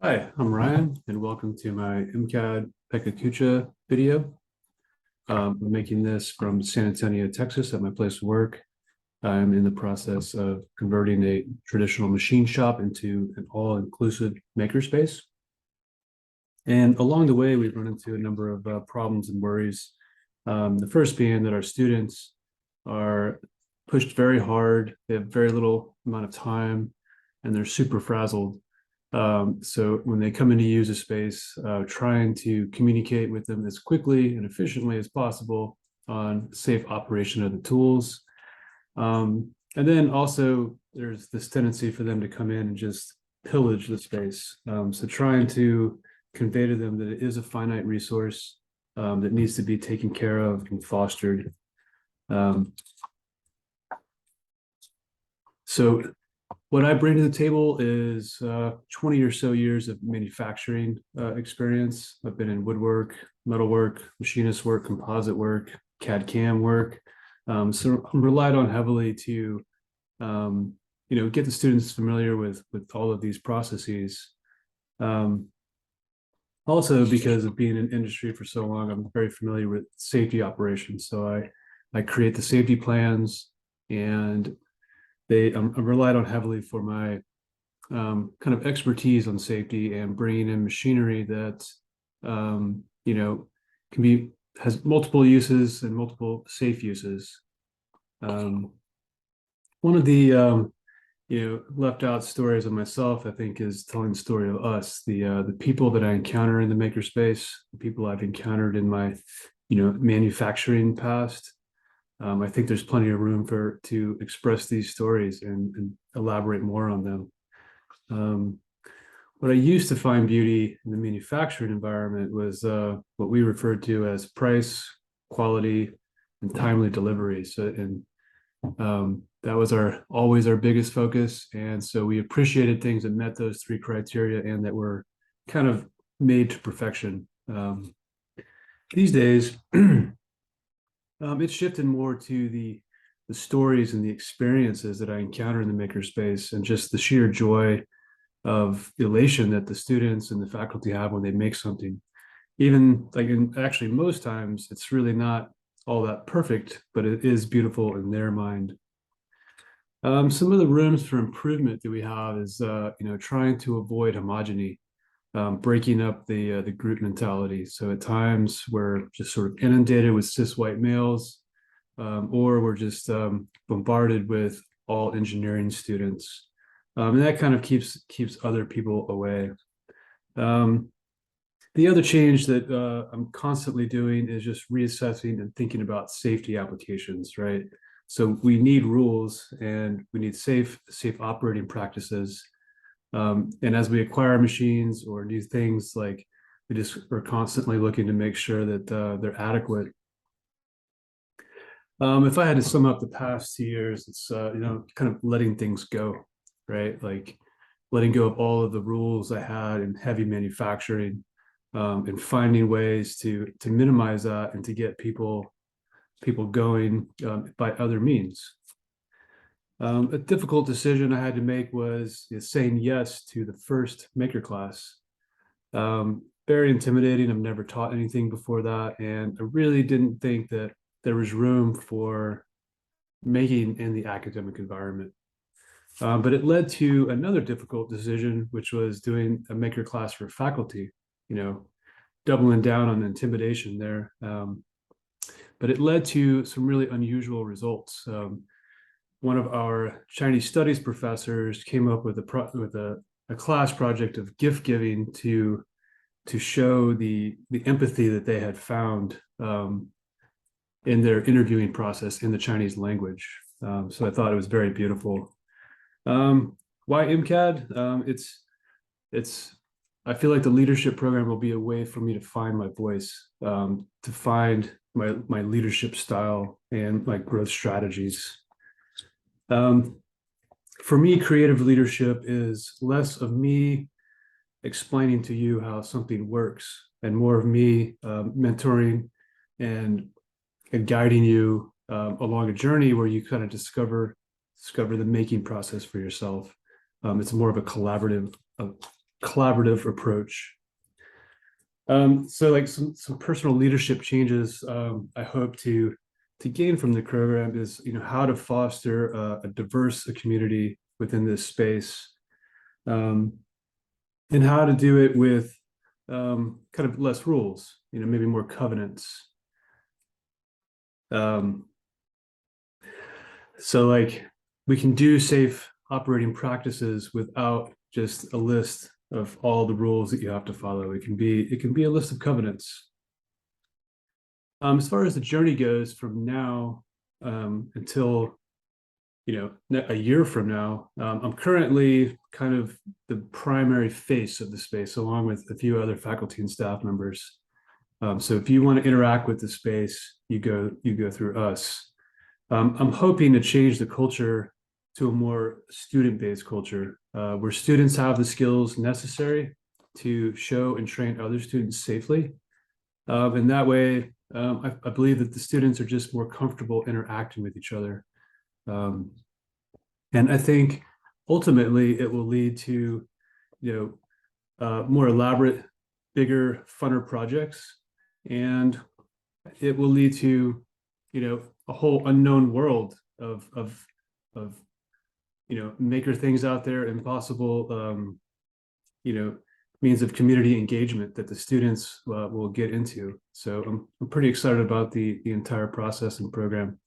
Hi, I'm Ryan, and welcome to my MCAD Pecha Kucha video. I'm making this from San Antonio, Texas, at my place of work. I'm in the process of converting a traditional machine shop into an all-inclusive makerspace. And along the way, we've run into a number of problems and worries. The first being that our students are pushed very hard. They have very little amount of time, and they're super frazzled. So when they come in to use a space, trying to communicate with them as quickly and efficiently as possible on safe operation of the tools. And then also there's this tendency for them to come in and just pillage the space. So trying to convey to them that it is a finite resource that needs to be taken care of and fostered. Um, so what I bring to the table is 20 or so years of manufacturing experience. I've been in woodwork, metalwork, machinist work, composite work, CAD/CAM work. So I'm relied on heavily to, get the students familiar with all of these processes. Um, Also, because of being in industry for so long, I'm very familiar with safety operations. So I create the safety plans, and I'm relied on heavily for my kind of expertise on safety and bringing in machinery that can be has multiple uses and multiple safe uses. Um, One of the left out stories of myself, I think, is telling the story of us, the people that I encounter in the makerspace, the people I've encountered in my manufacturing past. I think there's plenty of room to express these stories and elaborate more on them. Um, what I used to find beauty in the manufacturing environment was what we referred to as price, quality, and timely delivery. And that was always our biggest focus. And so we appreciated things that met those three criteria and that were kind of made to perfection. These days, it's shifted more to the stories and the experiences that I encounter in the makerspace, and just the sheer joy of elation that the students and the faculty have when they make something. Even like actually most times it's really not all that perfect, but it is beautiful in their mind. Some of the rooms for improvement that we have is trying to avoid homogeny, breaking up the group mentality. So at times we're just sort of inundated with cis white males, or we're just bombarded with all engineering students. And that kind of keeps other people away. Um, the other change that I'm constantly doing is just reassessing and thinking about safety applications, right? So we need rules and we need safe operating practices. And as we acquire machines or new things, like we're constantly looking to make sure that they're adequate. If I had to sum up the past 2 years, it's kind of letting things go, right? Like letting go of all of the rules I had in heavy manufacturing, and finding ways to minimize that and to get people going by other means. A difficult decision I had to make was saying yes to the first maker class. Very intimidating. I've never taught anything before that, and I really didn't think that there was room for making in the academic environment. But it led to another difficult decision, which was doing a maker class for faculty, you know, doubling down on intimidation there. But it led to some really unusual results. One of our Chinese studies professors came up with a class project of gift giving to show the empathy that they had found in their interviewing process in the Chinese language. So I thought it was very beautiful. Why MCAD? It's I feel like the leadership program will be a way for me to find my voice, to find my leadership style and my growth strategies. Um, for me, creative leadership is less of me explaining to you how something works and more of me mentoring and guiding you along a journey where you kind of discover the making process for yourself. It's more of a collaborative collaborative approach. So like some personal leadership changes I hope to gain from the program is, how to foster a diverse community within this space, um, and how to do it with kind of less rules, maybe more covenants. So like we can do safe operating practices without just a list of all the rules that you have to follow. It can be a list of covenants. As far as the journey goes from now until a year from now, I'm currently kind of the primary face of the space, along with a few other faculty and staff members. So if you want to interact with the space, you go through us. I'm hoping to change the culture to a more student-based culture, where students have the skills necessary to show and train other students safely. And that way, I believe that the students are just more comfortable interacting with each other. Um, and I think ultimately it will lead to, more elaborate, bigger, funner projects. And it will lead to, a whole unknown world of maker things out there and possible, means of community engagement that the students will get into. So I'm pretty excited about the entire process and program.